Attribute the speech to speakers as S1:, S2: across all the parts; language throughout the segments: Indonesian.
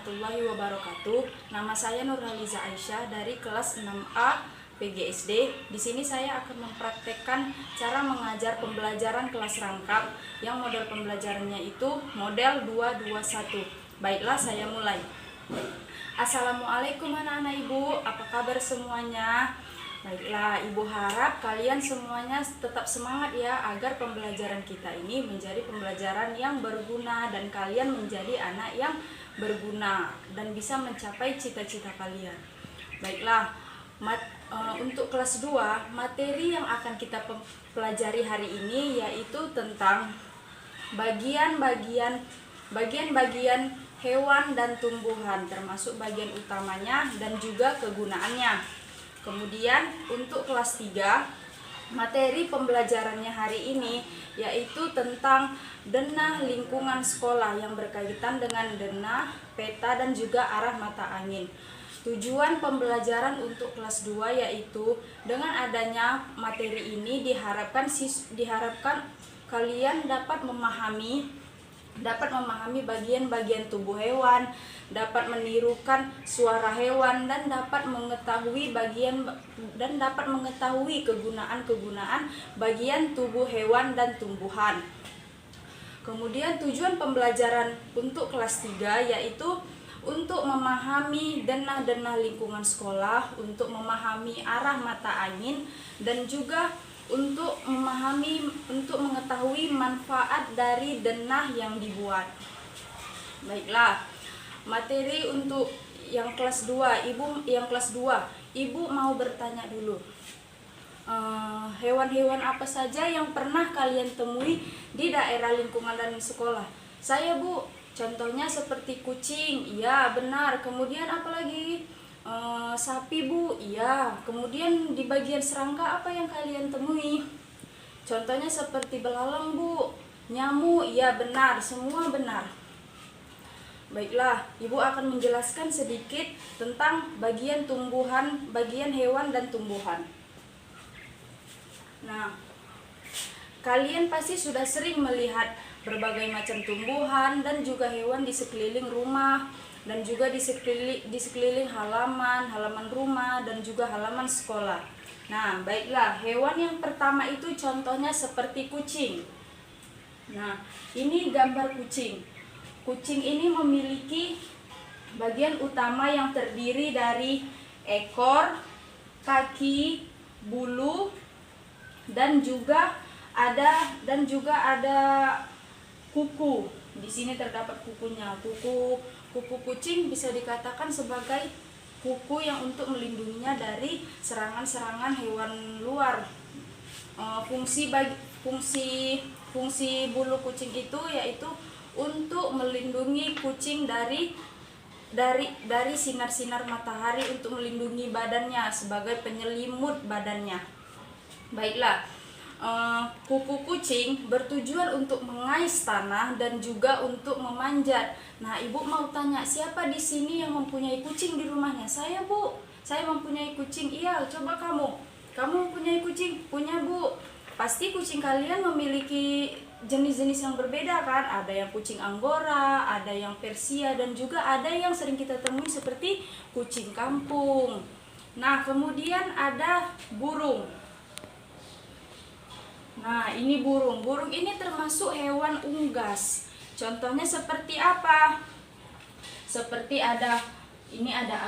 S1: warahmatullahi wabarakatuh. Nama saya Nurhaliza Aisyah dari kelas 6A PGSD. Di sini saya akan mempraktekkan cara mengajar pembelajaran kelas rangkap yang model pembelajarannya itu model 221. Baiklah, saya mulai. Assalamualaikum anak-anak ibu, apa kabar semuanya? Baiklah, ibu harap kalian semuanya tetap semangat ya, agar pembelajaran kita ini menjadi pembelajaran yang berguna dan kalian menjadi anak yang berguna dan bisa mencapai cita-cita kalian. Baiklah, untuk kelas 2, materi yang akan kita pelajari hari ini yaitu tentang bagian-bagian hewan dan tumbuhan, termasuk bagian utamanya dan juga kegunaannya. Kemudian untuk kelas 3, materi pembelajarannya hari ini yaitu tentang denah lingkungan sekolah yang berkaitan dengan denah, peta, dan juga arah mata angin. Tujuan pembelajaran untuk kelas 2 yaitu dengan adanya materi ini diharapkan kalian dapat memahami bagian-bagian tubuh hewan, dapat menirukan suara hewan, dan dapat mengetahui kegunaan-kegunaan bagian tubuh hewan dan tumbuhan. Kemudian tujuan pembelajaran untuk kelas 3 yaitu untuk memahami denah-denah lingkungan sekolah, untuk memahami arah mata angin, dan juga untuk mengetahui manfaat dari denah yang dibuat. Baiklah, materi untuk yang kelas 2, Ibu mau bertanya dulu. Hewan-hewan apa saja yang pernah kalian temui di daerah lingkungan dan sekolah? Saya, Bu, contohnya seperti kucing, iya benar. Kemudian apa lagi? Sapi, Bu, iya. Kemudian di bagian serangga apa yang kalian temui? Contohnya seperti belalang, Bu. Nyamuk, iya benar, semua benar. Baiklah, Ibu akan menjelaskan sedikit tentang bagian hewan dan tumbuhan. Nah, kalian pasti sudah sering melihat berbagai macam tumbuhan dan juga hewan di sekeliling rumah, dan juga di sekeliling halaman rumah dan juga halaman sekolah. Nah, baiklah, hewan yang pertama itu contohnya seperti kucing. Nah, ini gambar kucing. Kucing ini memiliki bagian utama yang terdiri dari ekor, kaki, bulu, dan juga ada kuku. Di sini terdapat kukunya. Kuku kucing bisa dikatakan sebagai kuku yang untuk melindunginya dari serangan-serangan hewan luar. Fungsi bulu kucing itu yaitu untuk melindungi kucing dari sinar-sinar matahari, untuk melindungi badannya sebagai penyelimut badannya. Baiklah, kuku kucing bertujuan untuk mengais tanah dan juga untuk memanjat. Nah, Ibu mau tanya, siapa di sini yang mempunyai kucing di rumahnya? Saya, Bu. Saya mempunyai kucing. Iya, coba kamu mempunyai kucing? Punya, Bu. Pasti kucing kalian memiliki jenis-jenis yang berbeda kan? Ada yang kucing Anggora, ada yang Persia, dan juga ada yang sering kita temui seperti kucing kampung. Nah, kemudian ada burung. Nah, ini burung. Burung ini termasuk hewan unggas. Contohnya seperti apa? Seperti ada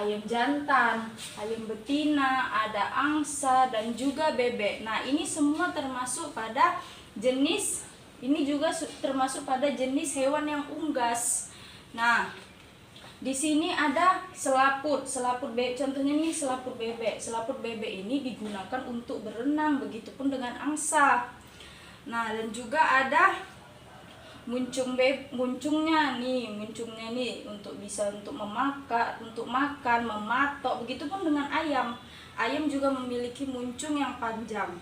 S1: ayam jantan, ayam betina, ada angsa, dan juga bebek. Nah, ini semua termasuk pada jenis hewan yang unggas. Nah, di sini ada selaput bebek. Contohnya ini selaput bebek. Selaput bebek ini digunakan untuk berenang, begitupun dengan angsa. Nah, dan juga ada muncungnya nih untuk makan, mematok, begitupun dengan ayam. Ayam juga memiliki muncung yang panjang.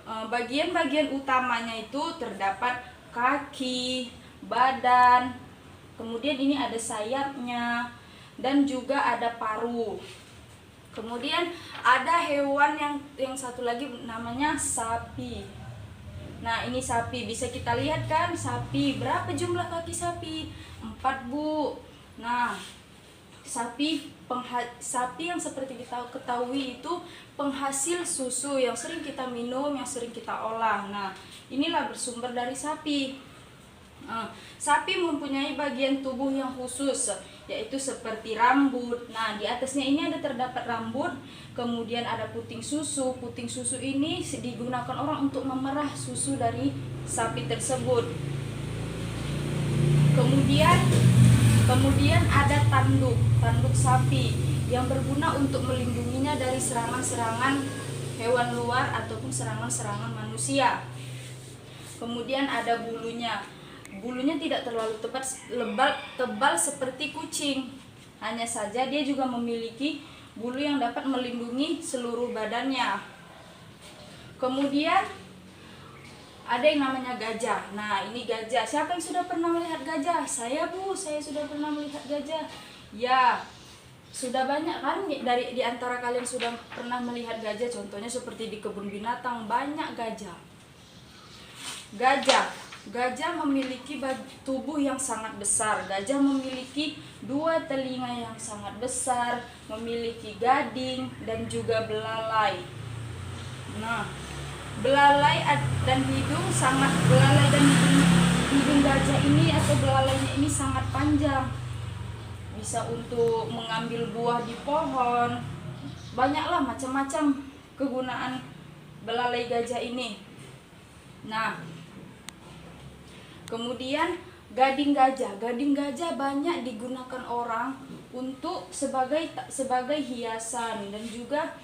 S1: Bagian-bagian utamanya itu terdapat kaki, badan, kemudian ini ada sayapnya, dan juga ada paruh. Kemudian ada hewan yang satu lagi namanya sapi. Nah, ini sapi, bisa kita lihat kan sapi. Berapa jumlah kaki sapi? 4, Bu. Nah, sapi yang seperti kita ketahui itu penghasil susu yang sering kita minum, yang sering kita olah. Nah, inilah bersumber dari sapi. Sapi mempunyai bagian tubuh yang khusus, yaitu seperti rambut. Nah, di atasnya ini ada terdapat rambut, kemudian ada puting susu. Puting susu ini digunakan orang untuk memerah susu dari sapi tersebut. Kemudian ada tanduk sapi yang berguna untuk melindunginya dari serangan-serangan hewan luar ataupun serangan-serangan manusia. Kemudian ada bulunya. Bulunya tidak terlalu tebal seperti kucing. Hanya saja dia juga memiliki bulu yang dapat melindungi seluruh badannya. Kemudian ada yang namanya gajah. Nah, ini gajah. Siapa yang sudah pernah melihat gajah? Saya, Bu. Saya sudah pernah melihat gajah. Ya, sudah banyak kan di antara kalian sudah pernah melihat gajah. Contohnya seperti di kebun binatang, banyak gajah. Gajah memiliki tubuh yang sangat besar. Gajah memiliki 2 telinga yang sangat besar, memiliki gading dan juga belalai. Nah, belalai dan hidung gajah ini atau belalainya ini sangat panjang, bisa untuk mengambil buah di pohon. Banyaklah macam-macam kegunaan belalai gajah ini. Nah, kemudian gading gajah banyak digunakan orang untuk sebagai hiasan dan juga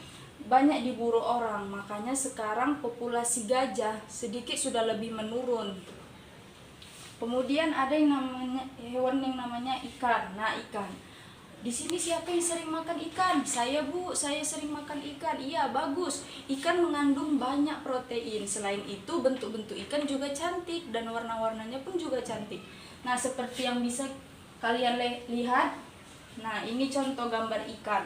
S1: banyak diburu orang. Makanya sekarang populasi gajah sedikit sudah lebih menurun. Kemudian ada hewan yang namanya ikan. Nah, ikan. Di sini siapa yang sering makan ikan? Saya, Bu. Saya sering makan ikan. Iya, bagus. Ikan mengandung banyak protein. Selain itu, bentuk-bentuk ikan juga cantik dan warna-warnanya pun juga cantik. Nah, seperti yang bisa kalian lihat. Nah, ini contoh gambar ikan.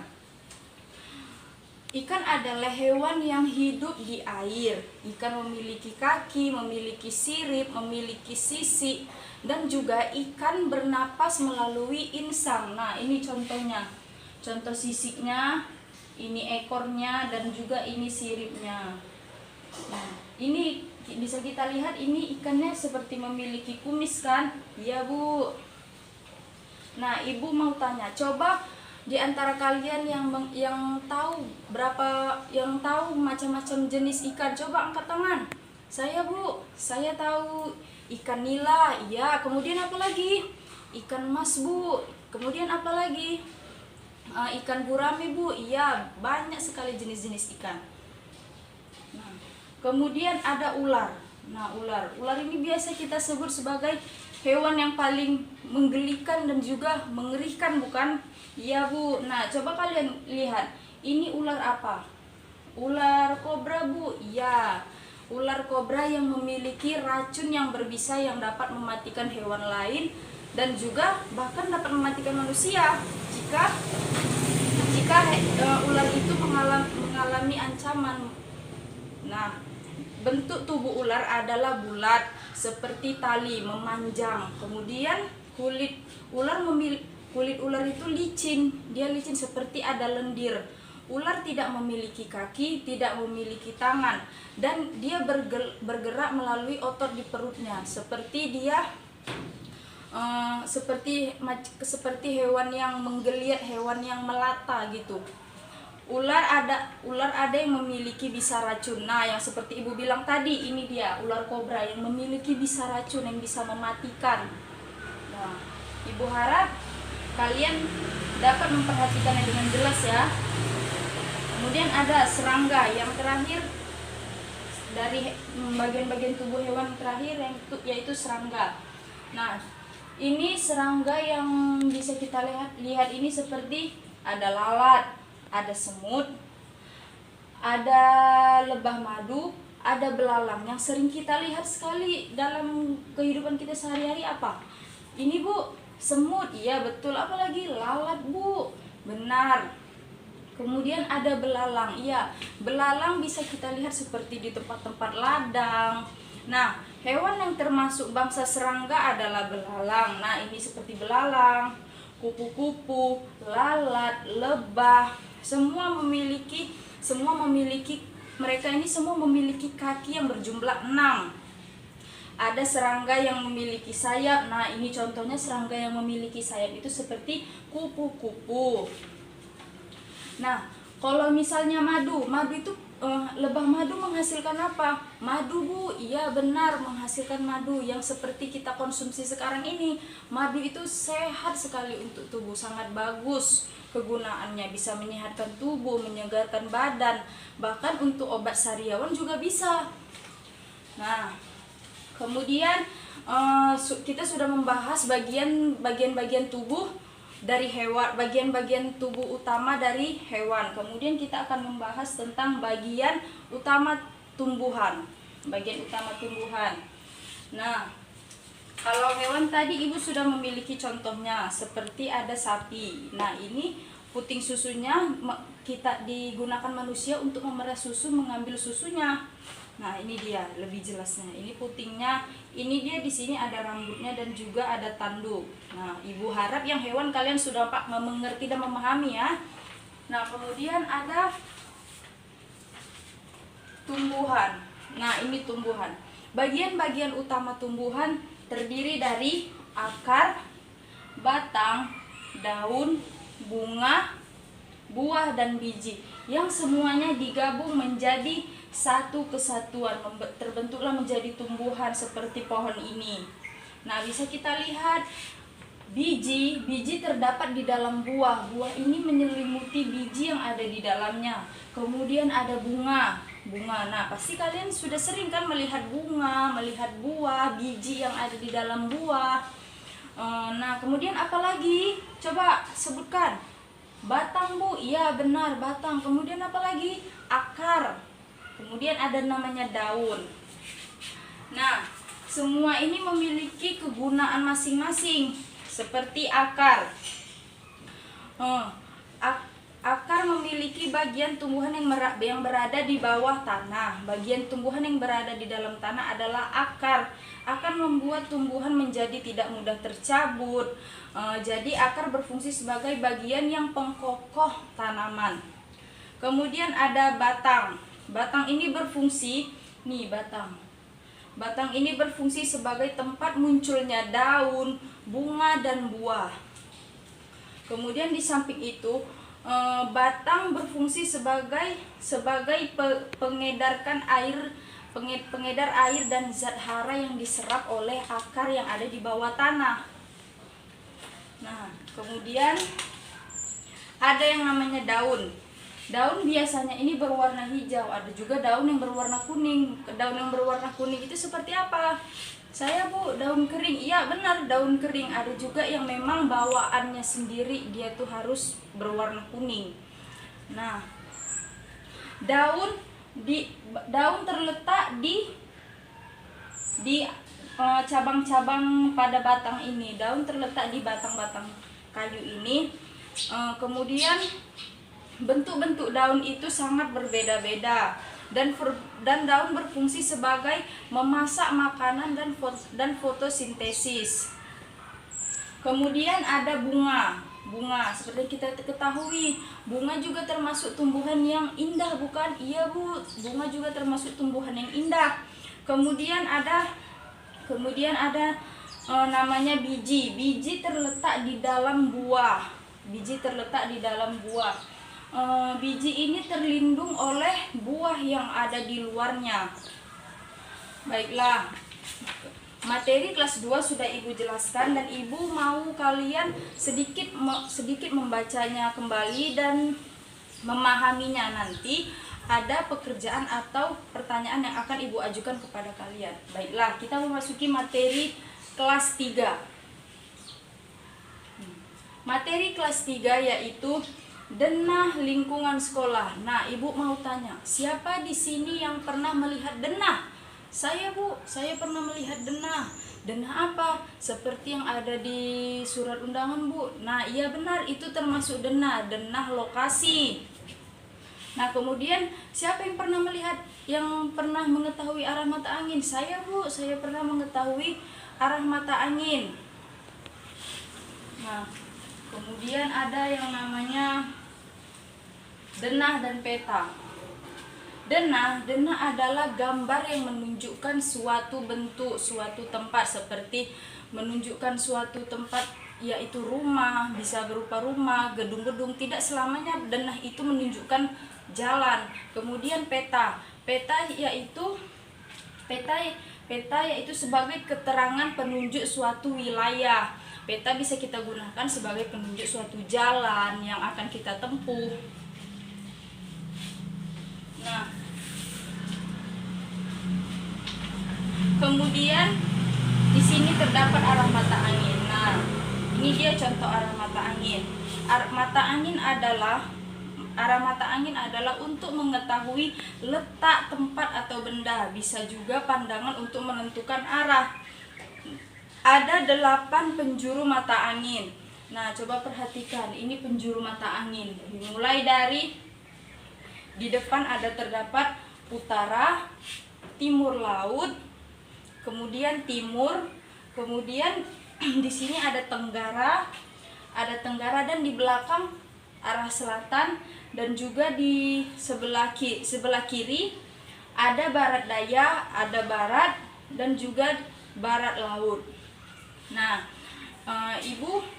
S1: Ikan adalah hewan yang hidup di air. Ikan memiliki kaki, memiliki sirip, memiliki sisi, dan juga ikan bernapas melalui insang. Nah, ini contohnya. Contoh sisiknya, ini ekornya, dan juga ini siripnya. Nah, ini bisa kita lihat, ini ikannya seperti memiliki kumis kan? Iya, Bu. Nah, Ibu mau tanya, coba di antara kalian yang tahu macam-macam jenis ikan, coba angkat tangan. Saya, Bu, saya tahu ikan nila. Iya, kemudian apa lagi? Ikan mas, Bu. Kemudian apa lagi? Ikan gurame, Bu. Iya, banyak sekali jenis-jenis ikan. Nah, kemudian ada ular. Nah, ular ini biasa kita sebut sebagai hewan yang paling menggelikan dan juga mengerikan, bukan? Iya, Bu. Nah, coba kalian lihat. Ini ular apa? Ular kobra, Bu. Iya. Ular kobra yang memiliki racun yang berbisa yang dapat mematikan hewan lain dan juga bahkan dapat mematikan manusia jika ular itu mengalami ancaman. Nah, bentuk tubuh ular adalah bulat seperti tali, memanjang. Kemudian kulit ular itu licin. Dia licin seperti ada lendir. Ular tidak memiliki kaki, tidak memiliki tangan, dan dia bergerak melalui otot di perutnya, seperti hewan yang menggeliat, hewan yang melata gitu. Ular ada yang memiliki bisa racun. Nah, yang seperti Ibu bilang tadi, ini dia ular kobra yang memiliki bisa racun yang bisa mematikan. Nah, Ibu harap kalian dapat memperhatikannya dengan jelas ya. Kemudian ada serangga yang terakhir, dari bagian-bagian tubuh hewan terakhir yaitu serangga. Nah, ini serangga yang bisa kita lihat ini seperti ada lalat, ada semut, ada lebah madu, ada belalang. Yang sering kita lihat sekali dalam kehidupan kita sehari-hari apa? Ini, Bu, semut. Iya, betul. Apalagi lalat, Bu. Benar. Kemudian ada belalang. Iya, belalang bisa kita lihat seperti di tempat-tempat ladang. Nah, hewan yang termasuk bangsa serangga adalah belalang. Nah, ini seperti belalang. kupu-kupu, lalat, lebah, mereka ini semua memiliki kaki yang berjumlah 6. Ada serangga yang memiliki sayap. Nah, ini contohnya serangga yang memiliki sayap itu seperti kupu-kupu. Nah, kalau misalnya madu itu lebah madu menghasilkan apa? Madu, Bu. Iya, benar, menghasilkan madu yang seperti kita konsumsi sekarang ini. Madu itu sehat sekali untuk tubuh, sangat bagus kegunaannya, bisa menyehatkan tubuh, menyegarkan badan, bahkan untuk obat sariawan juga bisa. Nah, kemudian kita sudah membahas bagian-bagian tubuh dari hewan, bagian-bagian tubuh utama dari hewan. Kemudian kita akan membahas tentang bagian utama tumbuhan. Nah, kalau hewan tadi Ibu sudah memiliki contohnya, seperti ada sapi. Nah, ini puting susunya kita digunakan manusia untuk memerah susu, mengambil susunya. Nah, ini dia lebih jelasnya. Ini putingnya, ini dia di sini ada rambutnya dan juga ada tanduk. Nah, Ibu harap yang hewan kalian sudah mengerti dan memahami ya. Nah, kemudian ada tumbuhan. Nah, ini tumbuhan. Bagian-bagian utama tumbuhan terdiri dari akar, batang, daun, bunga, buah, dan biji, yang semuanya digabung menjadi satu kesatuan, terbentuklah menjadi tumbuhan seperti pohon ini. Nah, bisa kita lihat biji terdapat di dalam buah. Buah ini menyelimuti biji yang ada di dalamnya. Kemudian ada bunga. Nah, pasti kalian sudah sering kan melihat bunga, melihat buah, biji yang ada di dalam buah. Nah, kemudian apa lagi? Coba sebutkan. Batang, Bu. Iya, benar, batang. Kemudian apa lagi? Akar. Kemudian ada namanya daun. Nah, semua ini memiliki kegunaan masing-masing. Seperti akar. Akar memiliki bagian tumbuhan yang berada di bawah tanah. Bagian tumbuhan yang berada di dalam tanah adalah akar. Akan membuat tumbuhan menjadi tidak mudah tercabut. Jadi akar berfungsi sebagai bagian yang pengkokoh tanaman. Kemudian ada batang. Batang ini berfungsi, batang ini berfungsi sebagai tempat munculnya daun, bunga, dan buah. Kemudian di samping itu, batang berfungsi sebagai pengedar air dan zat hara yang diserap oleh akar yang ada di bawah tanah. Nah, kemudian ada yang namanya daun. Daun biasanya ini berwarna hijau, ada juga daun yang berwarna kuning. Daun yang berwarna kuning itu seperti apa? Saya, Bu, daun kering. Iya, benar, daun kering. Ada juga yang memang bawaannya sendiri, dia tuh harus berwarna kuning. Nah, daun terletak di cabang-cabang pada batang ini. Daun terletak di batang-batang kayu ini. Kemudian bentuk-bentuk daun itu sangat berbeda-beda, dan daun berfungsi sebagai memasak makanan dan fotosintesis. Kemudian ada bunga. Seperti kita ketahui, bunga juga termasuk tumbuhan yang indah, bukan? Iya, Bu, bunga juga termasuk tumbuhan yang indah. Kemudian ada namanya biji. Biji terletak di dalam buah. Biji ini terlindung oleh buah yang ada di luarnya. Baiklah, materi kelas 2 sudah Ibu jelaskan, dan Ibu mau kalian sedikit membacanya kembali dan memahaminya. Nanti ada pekerjaan atau pertanyaan yang akan Ibu ajukan kepada kalian. Baiklah, kita memasuki materi kelas 3. Materi kelas 3 yaitu denah lingkungan sekolah. Nah, Ibu mau tanya, siapa di sini yang pernah melihat denah? Saya, Bu, saya pernah melihat denah. Denah apa? Seperti yang ada di surat undangan, Bu. Nah, iya benar, itu termasuk denah lokasi. Nah, kemudian siapa yang pernah mengetahui arah mata angin? Saya, Bu, saya pernah mengetahui arah mata angin. Nah, Kemudian ada yang namanya denah dan peta. Denah adalah gambar yang menunjukkan suatu bentuk, suatu tempat, seperti menunjukkan suatu tempat, yaitu rumah, bisa berupa rumah, gedung-gedung. Tidak selamanya denah itu menunjukkan jalan. Kemudian peta yaitu sebagai keterangan penunjuk suatu wilayah. Peta bisa kita gunakan sebagai penunjuk suatu jalan yang akan kita tempuh. Nah, kemudian di sini terdapat arah mata angin. Nah, ini dia contoh arah mata angin. Arah mata angin adalah untuk mengetahui letak tempat atau benda. Bisa juga pandangan untuk menentukan arah. Ada 8 penjuru mata angin. Nah, coba perhatikan, ini penjuru mata angin. Dimulai dari di depan terdapat utara, timur laut, kemudian timur, kemudian di sini ada tenggara, dan di belakang arah selatan, dan juga di sebelah kiri ada barat daya, ada barat, dan juga barat laut. Nah, Ibu,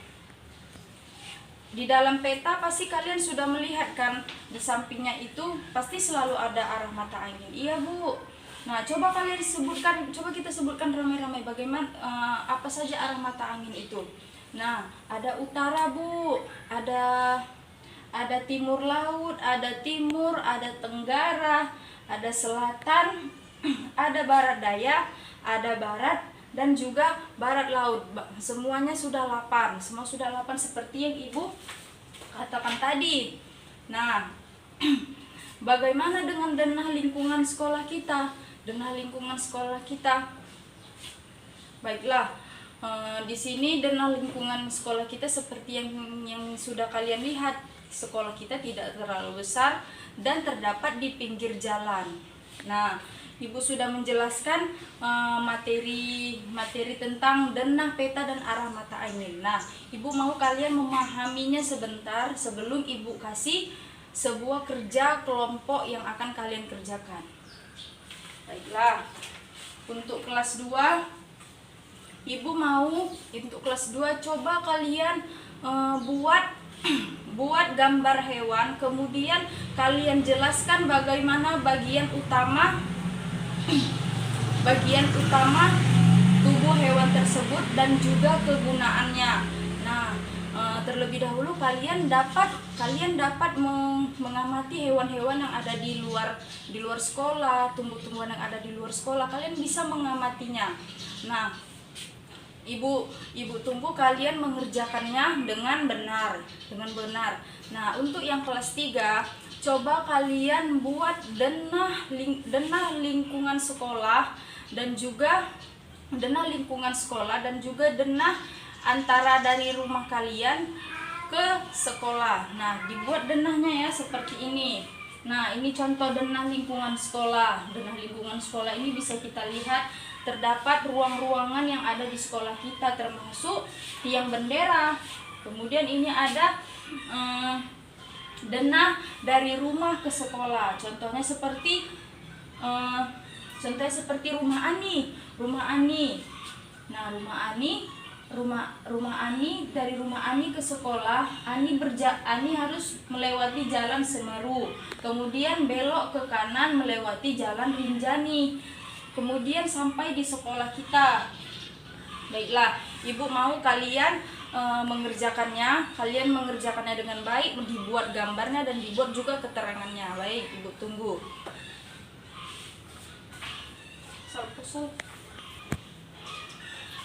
S1: di dalam peta pasti kalian sudah melihat kan, di sampingnya itu pasti selalu ada arah mata angin. Iya, Bu. Nah, coba kita sebutkan ramai-ramai bagaimana apa saja arah mata angin itu. Nah, ada utara, Bu. Ada timur laut, ada timur, ada tenggara, ada selatan, ada barat daya, ada barat, dan juga barat laut. Semuanya sudah 8. Semua sudah 8 seperti yang Ibu katakan tadi. Nah, bagaimana dengan denah lingkungan sekolah kita? Baiklah, di sini denah lingkungan sekolah kita seperti yang sudah kalian lihat. Sekolah kita tidak terlalu besar dan terdapat di pinggir jalan. Nah, Ibu sudah menjelaskan materi tentang denah, peta, dan arah mata angin. Nah, Ibu mau kalian memahaminya sebentar sebelum Ibu kasih sebuah kerja kelompok yang akan kalian kerjakan. Baiklah, untuk kelas 2, Ibu mau untuk kelas 2 coba kalian buat gambar hewan, kemudian kalian jelaskan bagaimana bagian utama tubuh hewan tersebut dan juga kegunaannya. Nah, terlebih dahulu kalian dapat mengamati hewan-hewan yang ada di luar sekolah, tumbuh-tumbuhan yang ada di luar sekolah. Kalian bisa mengamatinya. Nah, Ibu tunggu kalian mengerjakannya dengan benar. Nah, untuk yang kelas 3, coba kalian buat denah lingkungan sekolah dan juga denah antara dari rumah kalian ke sekolah. Nah, dibuat denahnya ya seperti ini. Nah, ini contoh denah lingkungan sekolah. Denah lingkungan sekolah ini bisa kita lihat terdapat ruang-ruangan yang ada di sekolah kita, termasuk tiang bendera. Kemudian ini ada denah dari rumah ke sekolah. Contohnya seperti rumah Ani. Nah, rumah Ani, dari rumah Ani ke sekolah, Ani harus melewati jalan Semeru, kemudian belok ke kanan melewati jalan Rinjani, kemudian sampai di sekolah kita. Baiklah, Ibu mau kalian mengerjakannya dengan baik, dibuat gambarnya dan dibuat juga keterangannya. Baik, Ibu tunggu.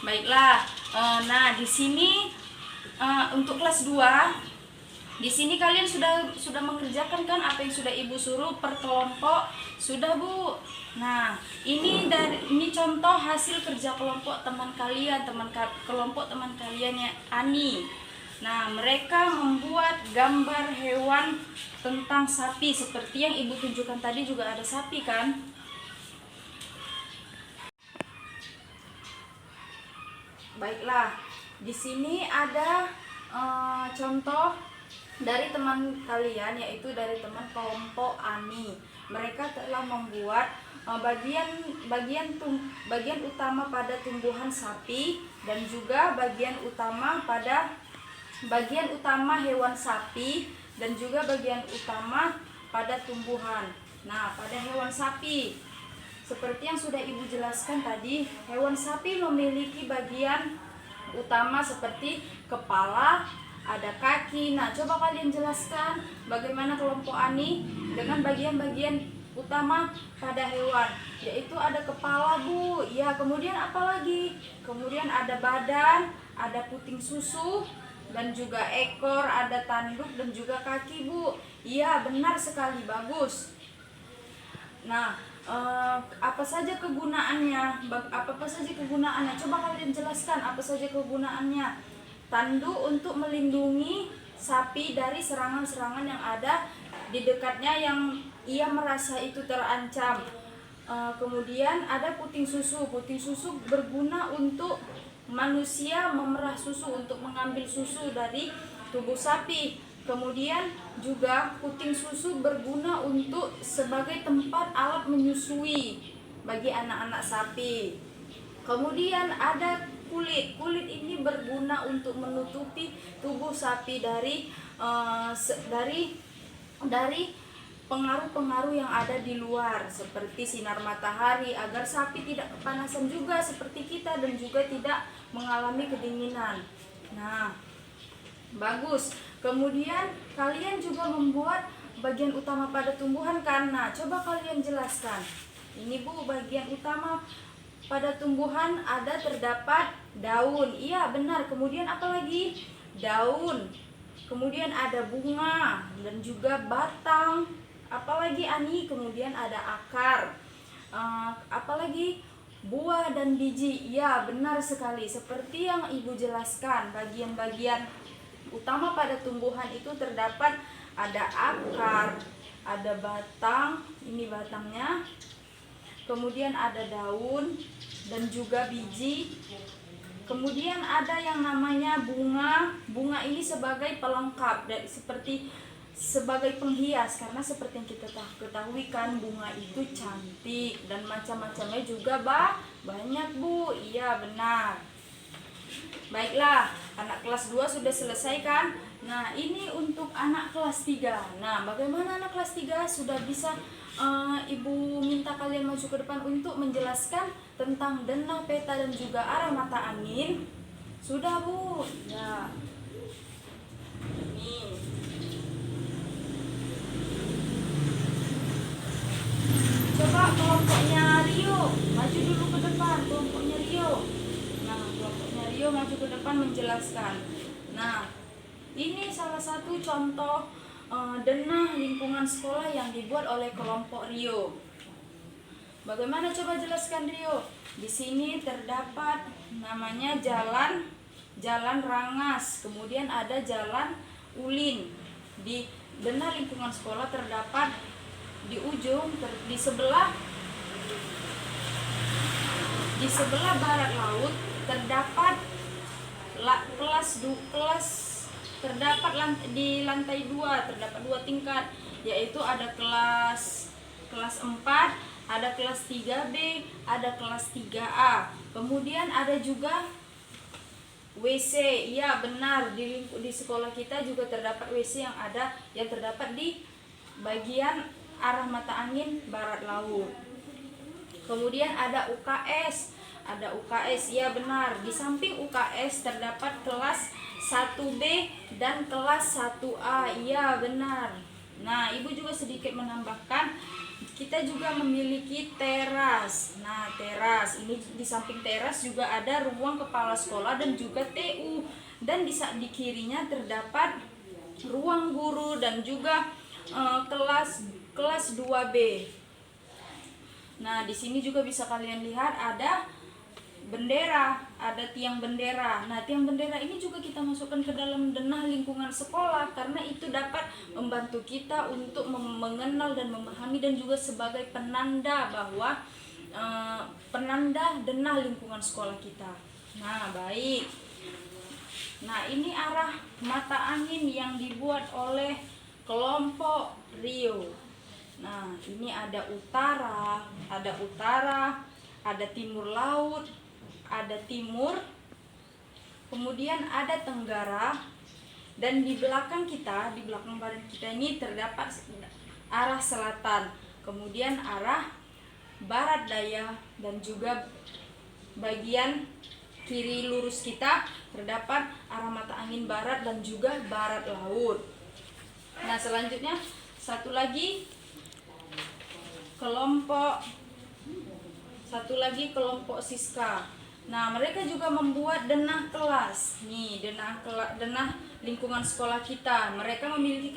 S1: Baiklah, nah di sini untuk kelas 2, di sini kalian sudah mengerjakan kan apa yang sudah Ibu suruh per kelompok? Sudah, Bu. Nah, ini contoh hasil kerja kelompok kelompok teman kalian ya, Ani. Nah, mereka membuat gambar hewan tentang sapi seperti yang Ibu tunjukkan tadi, juga ada sapi kan? Baiklah, di sini ada contoh dari teman kalian, yaitu dari teman kelompok Ani. Mereka telah membuat bagian utama pada tumbuhan sapi dan juga bagian utama hewan sapi dan juga bagian utama pada tumbuhan. Nah, pada hewan sapi, seperti yang sudah Ibu jelaskan tadi, hewan sapi memiliki bagian utama seperti kepala, ada kaki. Nah, coba kalian jelaskan bagaimana kelompok Ani dengan bagian-bagian utama pada hewan, yaitu ada kepala, Bu. Ya, kemudian apa lagi? Kemudian ada badan, ada puting susu, dan juga ekor, ada tanduk dan juga kaki, Bu. Iya, benar sekali, bagus. Nah, apa saja kegunaannya? Coba kalian jelaskan apa saja kegunaannya. Tanduk untuk melindungi sapi dari serangan-serangan yang ada di dekatnya yang ia merasa itu terancam. Kemudian ada puting susu. Puting susu berguna untuk manusia memerah susu, untuk mengambil susu dari tubuh sapi. Kemudian juga puting susu berguna untuk sebagai tempat alat menyusui bagi anak-anak sapi. Kemudian ada kulit. Kulit ini berguna untuk menutupi tubuh sapi dari pengaruh-pengaruh yang ada di luar, seperti sinar matahari, agar sapi tidak kepanasan juga seperti kita dan juga tidak mengalami kedinginan. Nah, bagus. Kemudian kalian juga membuat bagian utama pada tumbuhan karena coba kalian jelaskan. Ini, Bu, bagian utama pada tumbuhan terdapat daun. Iya, benar. Kemudian apa lagi? Daun. Kemudian ada bunga dan juga batang. Apalagi, Ani? Kemudian ada akar. Apalagi? Buah dan biji. Ya, benar sekali. Seperti yang Ibu jelaskan, bagian-bagian utama pada tumbuhan itu terdapat ada akar, ada batang, ini batangnya. Kemudian ada daun dan juga biji. Kemudian ada yang namanya bunga. Bunga ini sebagai pelengkap dan sebagai penghias, karena seperti yang kita ketahui kan, bunga itu cantik dan macam-macamnya juga banyak, Bu. Iya, benar. Baiklah, anak kelas 2 sudah selesai kan? Nah, ini untuk anak kelas 3. Nah, bagaimana anak kelas 3 sudah bisa Ibu minta kalian maju ke depan untuk menjelaskan tentang denah, peta, dan juga arah mata angin? Sudah, Bu? Ya. Nih. Coba kelompoknya Rio, maju dulu ke depan, kelompoknya Rio. Nah, kelompoknya Rio maju ke depan menjelaskan. Nah, ini salah satu contoh denah lingkungan sekolah yang dibuat oleh kelompok Rio. Bagaimana, coba jelaskan, Rio? Di sini terdapat namanya jalan Rangas, kemudian ada jalan Ulin. Di denah lingkungan sekolah terdapat di ujung di sebelah barat laut terdapat di lantai 2 terdapat 2 tingkat, yaitu ada kelas 4, ada kelas 3B, ada kelas 3A. Kemudian ada juga WC. Iya, benar, di sekolah kita juga terdapat WC yang terdapat di bagian arah mata angin barat laut. Kemudian ada UKS. Ya, benar. Di samping UKS terdapat kelas 1B dan kelas 1A. Iya, benar. Nah, Ibu juga sedikit menambahkan, kita juga memiliki teras. Nah, teras ini, di samping teras juga ada ruang kepala sekolah dan juga TU. Dan di kirinya terdapat ruang guru dan juga kelas 2B. Nah, di sini juga bisa kalian lihat ada bendera, ada tiang bendera. Nah, tiang bendera ini juga kita masukkan ke dalam denah lingkungan sekolah karena itu dapat membantu kita untuk mengenal dan memahami dan juga sebagai penanda bahwa penanda denah lingkungan sekolah kita. Nah, baik. Nah, ini arah mata angin yang dibuat oleh kelompok Rio. Nah, ini ada utara, ada timur laut, ada timur, kemudian ada tenggara, dan di belakang kita, di belakang badan kita ini terdapat arah selatan, kemudian arah barat daya, dan juga bagian kiri lurus kita terdapat arah mata angin barat dan juga barat laut. Nah, selanjutnya satu lagi kelompok Siska. Nah, mereka juga membuat denah kelas. Nih, denah lingkungan sekolah kita. Mereka memiliki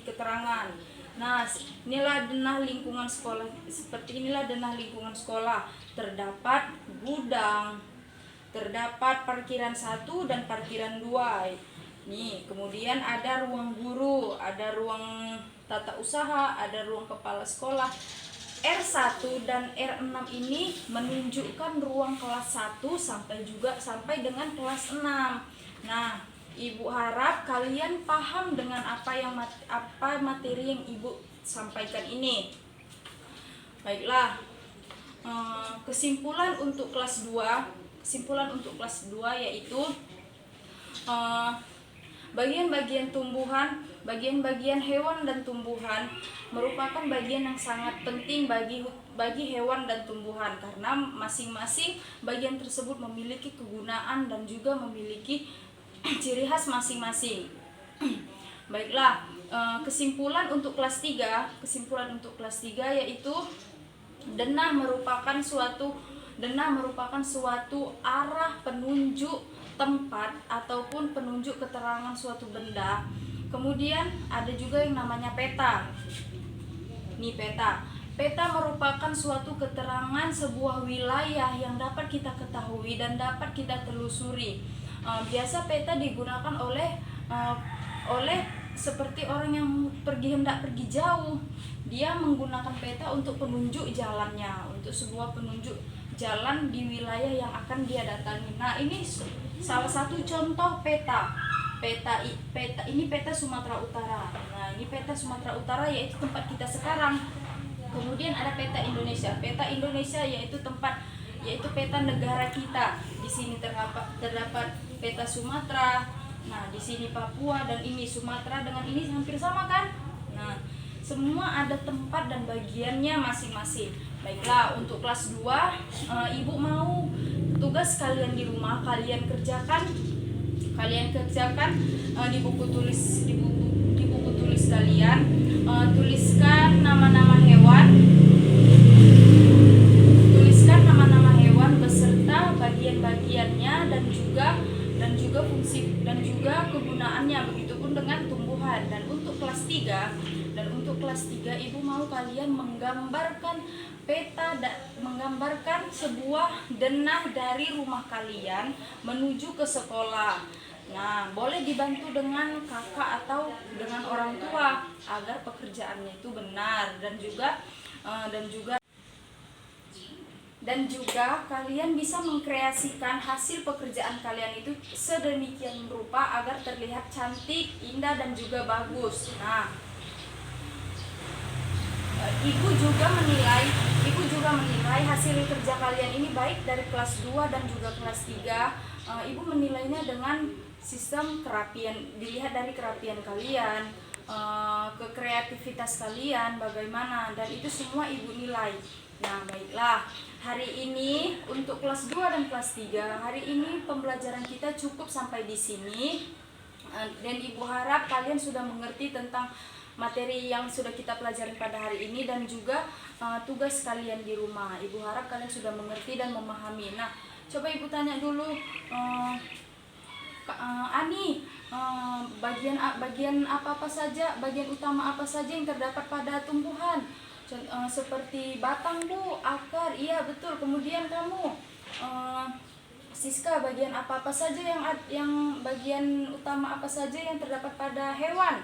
S1: keterangan. Nah, inilah denah lingkungan sekolah. Seperti inilah denah lingkungan sekolah. Terdapat gudang, terdapat parkiran 1 dan parkiran 2. Nih, kemudian ada ruang guru, ada ruang tata usaha, ada ruang kepala sekolah. R1 dan R6 ini menunjukkan ruang kelas 1 sampai dengan kelas 6. Nah, Ibu harap kalian paham dengan apa materi yang Ibu sampaikan ini. Baiklah, kesimpulan untuk kelas 2 yaitu bagian-bagian tumbuhan, bagian-bagian hewan dan tumbuhan merupakan bagian yang sangat penting bagi hewan dan tumbuhan, karena masing-masing bagian tersebut memiliki kegunaan dan juga memiliki ciri khas masing-masing. Baiklah, kesimpulan untuk kelas 3 yaitu denah merupakan suatu arah penunjuk tempat ataupun penunjuk keterangan suatu benda. Kemudian ada juga yang namanya peta. Nih, peta merupakan suatu keterangan sebuah wilayah yang dapat kita ketahui dan dapat kita telusuri. Biasa peta digunakan oleh seperti orang yang hendak pergi jauh. Dia menggunakan peta untuk penunjuk jalannya, untuk sebuah penunjuk jalan di wilayah yang akan dia datangi. Nah, ini salah satu contoh peta. Ini peta Sumatera Utara. Nah, ini peta Sumatera Utara yaitu tempat kita sekarang. Kemudian ada peta Indonesia. Peta Indonesia yaitu peta negara kita. Di sini terdapat peta Sumatera. Nah, di sini Papua, dan ini Sumatera dengan ini hampir sama kan? Nah, semua ada tempat dan bagiannya masing-masing. Baiklah, untuk kelas 2, Ibu mau tugas kalian di rumah kalian kerjakan di buku tulis kalian. Tuliskan nama-nama hewan beserta bagian-bagiannya dan juga fungsi dan juga kegunaannya, begitupun dengan tumbuhan. Dan untuk kelas 3 Ibu mau kalian menggambarkan sebuah denah dari rumah kalian menuju ke sekolah. Nah, boleh dibantu dengan kakak atau dengan orang tua agar pekerjaannya itu benar, dan juga kalian bisa mengkreasikan hasil pekerjaan kalian itu sedemikian rupa agar terlihat cantik, indah, dan juga bagus. Nah, Ibu juga menilai hasil kerja kalian ini baik dari kelas 2 dan juga kelas 3. Ibu menilainya dengan sistem kerapian, dilihat dari kerapian kalian, kreativitas kalian bagaimana, dan itu semua Ibu nilai. Nah, baiklah, hari ini untuk kelas 2 dan kelas 3, hari ini pembelajaran kita cukup sampai di sini. Dan Ibu harap kalian sudah mengerti tentang materi yang sudah kita pelajari pada hari ini dan juga tugas kalian di rumah. Ibu harap kalian sudah mengerti dan memahami. Nah, coba Ibu tanya dulu, Ani, bagian apa saja, bagian utama apa saja yang terdapat pada tumbuhan? Seperti batang, Bu, akar, iya betul. Kemudian kamu, Siska, bagian apa saja yang bagian utama apa saja yang terdapat pada hewan?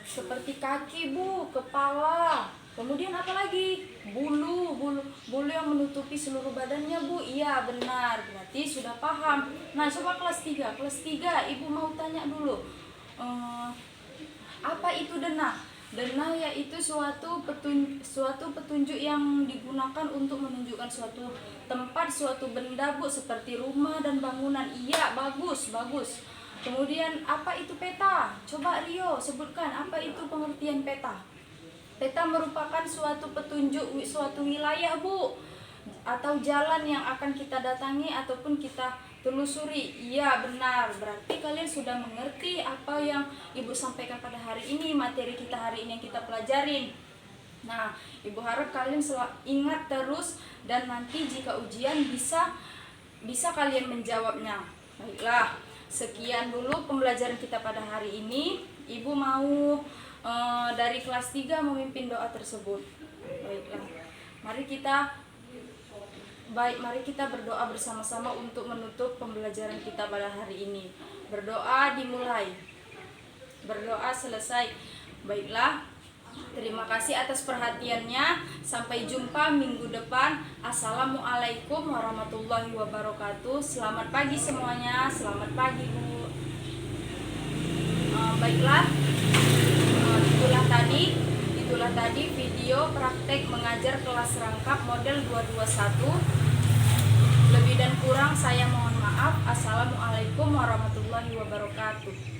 S1: seperti kaki Bu, kepala, kemudian apa lagi? Bulu yang menutupi seluruh badannya Bu. Iya benar, berarti sudah paham. Nah coba kelas 3 Ibu mau tanya dulu, apa itu denah? Denah yaitu suatu petunjuk yang digunakan untuk menunjukkan suatu tempat, suatu benda Bu, seperti rumah dan bangunan. Iya, bagus. Kemudian apa itu peta? Coba Rio sebutkan apa itu pengertian peta. Peta merupakan suatu petunjuk suatu wilayah Bu, atau jalan yang akan kita datangi ataupun kita telusuri. Iya benar, berarti kalian sudah mengerti apa yang Ibu sampaikan pada hari ini, materi kita hari ini yang kita pelajarin. Nah, Ibu harap kalian ingat terus, dan nanti jika ujian bisa kalian menjawabnya. Baiklah, sekian dulu pembelajaran kita pada hari ini. Ibu mau dari kelas 3 memimpin doa tersebut. Baiklah, mari kita berdoa bersama-sama untuk menutup pembelajaran kita pada hari ini. Berdoa dimulai, berdoa selesai. Baiklah, terima kasih atas perhatiannya. Sampai jumpa minggu depan. Assalamualaikum warahmatullahi wabarakatuh. Selamat pagi semuanya. Selamat pagi Bu. Baiklah, itulah tadi video praktek mengajar kelas rangkap model 221. Lebih dan kurang saya mohon maaf. Assalamualaikum warahmatullahi wabarakatuh.